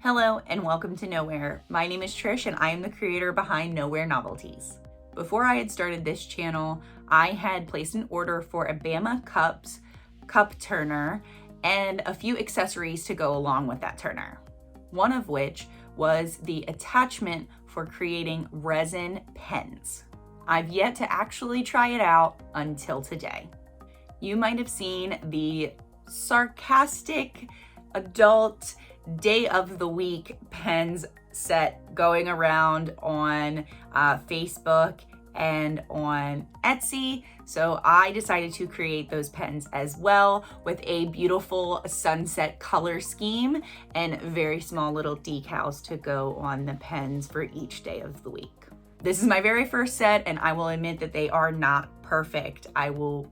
Hello and welcome to Nowhere. My name is Trish and I am the creator behind Nowhere Novelties. Before I had started this channel, I had placed an order for a Bama Cups cup turner and a few accessories to go along with that turner. One of which was the attachment for creating resin pens. I've yet to actually try it out until today. You might have seen the Sarcastic adult day of the week pens set going around on Facebook and on Etsy. So I decided to create those pens as well with a beautiful sunset color scheme and very small little decals to go on the pens for each day of the week. This is my very first set and I will admit that they are not perfect. I will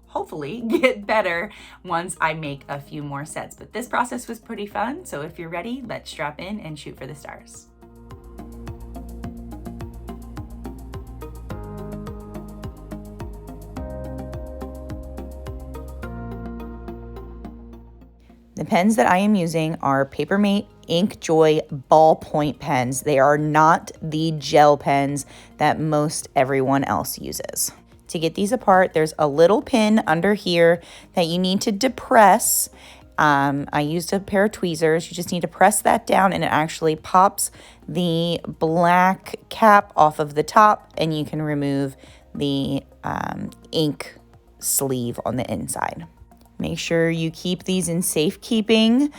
hopefully get better once I make a few more sets. But this process was pretty fun. So if you're ready, let's strap in and shoot for the stars. The pens that I am using are Papermate Ink Joy ballpoint pens. They are not the gel pens that most everyone else uses. To get these apart, there's a little pin under here that you need to depress. I used a pair of tweezers. You just need to press that down and it actually pops the black cap off of the top and you can remove the ink sleeve on the inside. Make sure you keep these in safekeeping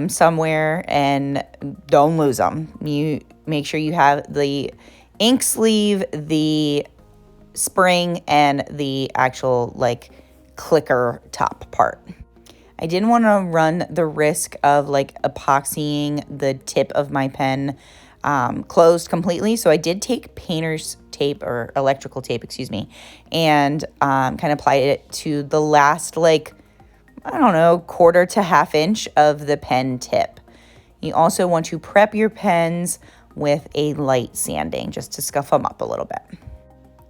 somewhere and don't lose them. You make sure you have the ink sleeve, the spring, and the actual clicker top part. I didn't want to run the risk of epoxying the tip of my pen closed completely, so I did take painter's tape or electrical tape, and kind of applied it to the last quarter to half inch of the pen tip. You also want to prep your pens with a light sanding just to scuff them up a little bit.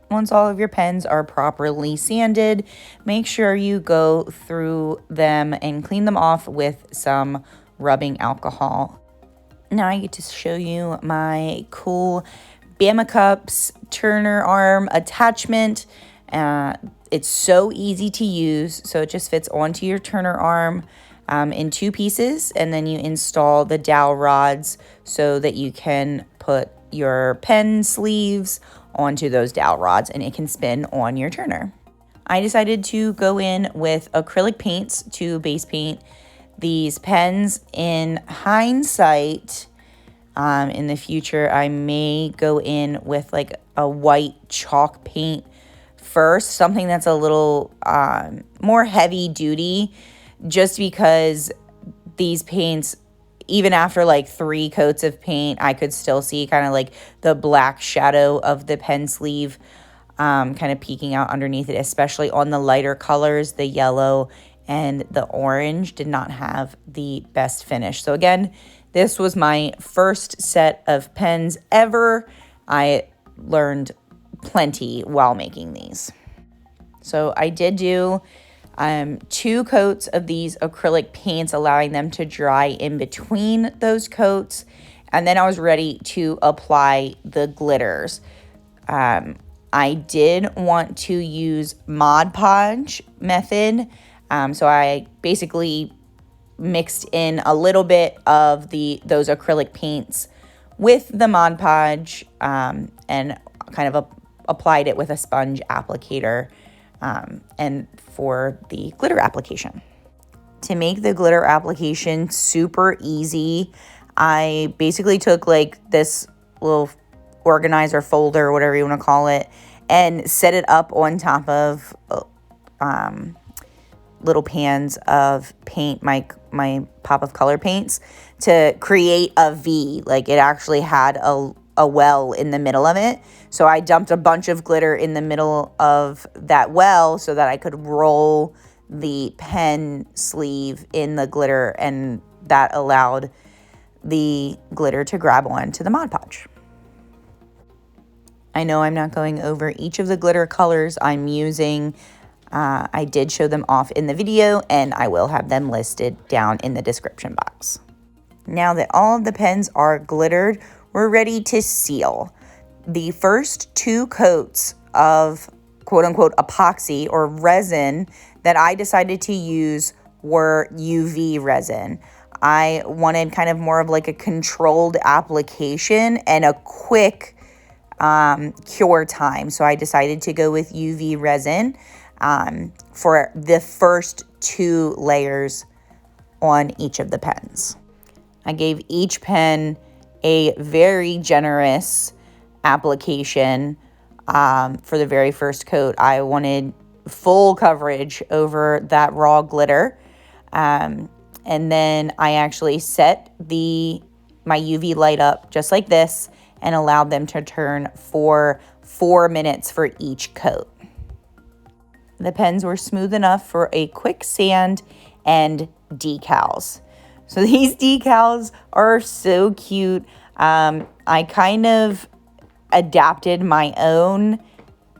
Once all of your pens are properly sanded, make sure you go through them and clean them off with some rubbing alcohol. Now I get to show you my cool Bama Cups turner arm attachment. It's so easy to use, so it just fits onto your turner arm in two pieces, and then you install the dowel rods so that you can put your pen sleeves onto those dowel rods and it can spin on your turner. I decided to go in with acrylic paints to base paint these pens. In hindsight, in the future, I may go in with a white chalk paint first, something that's a little more heavy duty, just because these paints, even after 3 coats of paint, I could still see kind of the black shadow of the pen sleeve kind of peeking out underneath it, especially on the lighter colors. The yellow and the orange did not have the best finish. So again, this was my first set of pens ever. I learned plenty while making these. So I did do 2 coats of these acrylic paints, allowing them to dry in between those coats. And then I was ready to apply the glitters. I did want to use Mod Podge method. So I basically mixed in a little bit of those acrylic paints with the Mod Podge and kind of applied it with a sponge applicator and for the glitter application. To make the glitter application super easy, I basically took this little organizer folder, whatever you want to call it, and set it up on top of little pans of paint, my pop of color paints, to create a V. It actually had a well in the middle of it. So I dumped a bunch of glitter in the middle of that well so that I could roll the pen sleeve in the glitter, and that allowed the glitter to grab onto the Mod Podge. I know I'm not going over each of the glitter colors I'm using. I did show them off in the video, and I will have them listed down in the description box. Now that all of the pens are glittered, we're ready to seal. The first 2 coats of quote-unquote epoxy or resin that I decided to use were UV resin. I wanted kind of more of like a controlled application and a quick cure time. So I decided to go with UV resin for the first 2 layers on each of the pens. I gave each pen a very generous application for the very first coat. I wanted full coverage over that raw glitter. And then I actually set my UV light up just like this and allowed them to turn for 4 minutes for each coat. The pens were smooth enough for a quick sand and decals. So these decals are so cute. I kind of adapted my own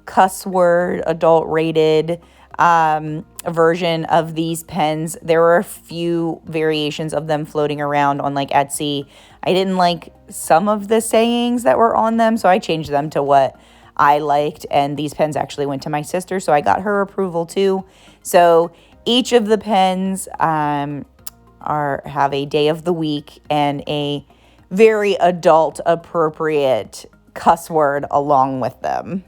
cuss word, adult rated version of these pens. There were a few variations of them floating around on like Etsy. I didn't like some of the sayings that were on them, so I changed them to what I liked, and these pens actually went to my sister, so I got her approval too. So each of the pens have a day of the week and a very adult appropriate cuss word along with them.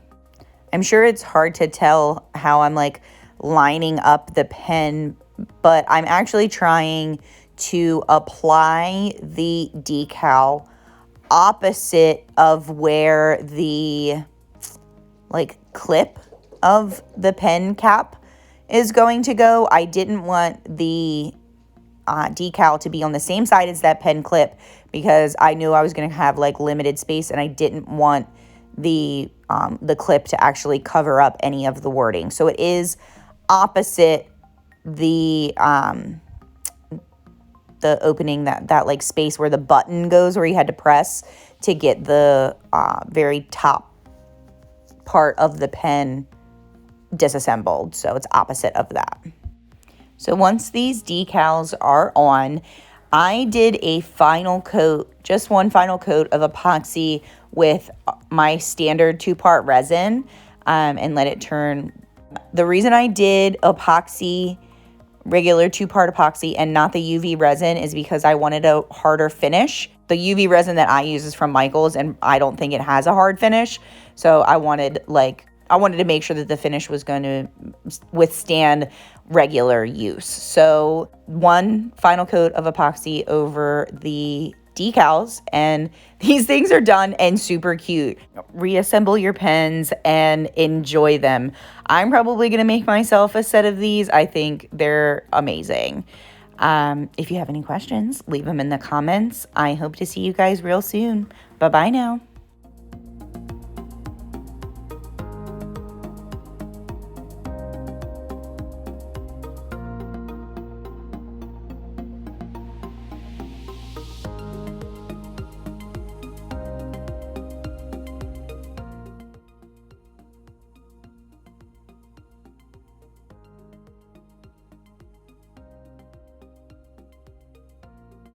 I'm sure it's hard to tell how I'm like lining up the pen, but I'm actually trying to apply the decal opposite of where the like clip of the pen cap is going to go. I didn't want the decal to be on the same side as that pen clip because I knew I was going to have like limited space, and I didn't want the clip to actually cover up any of the wording. So it is opposite the opening, that like space where the button goes, where you had to press to get the very top part of the pen disassembled. So it's opposite of that. So once these decals are on, I did a final coat, just one final coat of epoxy with my standard 2-part resin and let it turn. The reason I did epoxy, regular 2-part epoxy and not the UV resin is because I wanted a harder finish. The UV resin that I use is from Michaels, and I don't think it has a hard finish. So I wanted to make sure that the finish was going to withstand regular use. So one final coat of epoxy over the decals, and these things are done and super cute. Reassemble your pens and enjoy them. I'm probably going to make myself a set of these. I think they're amazing. If you have any questions, leave them in the comments. I hope to see you guys real soon. Bye-bye now.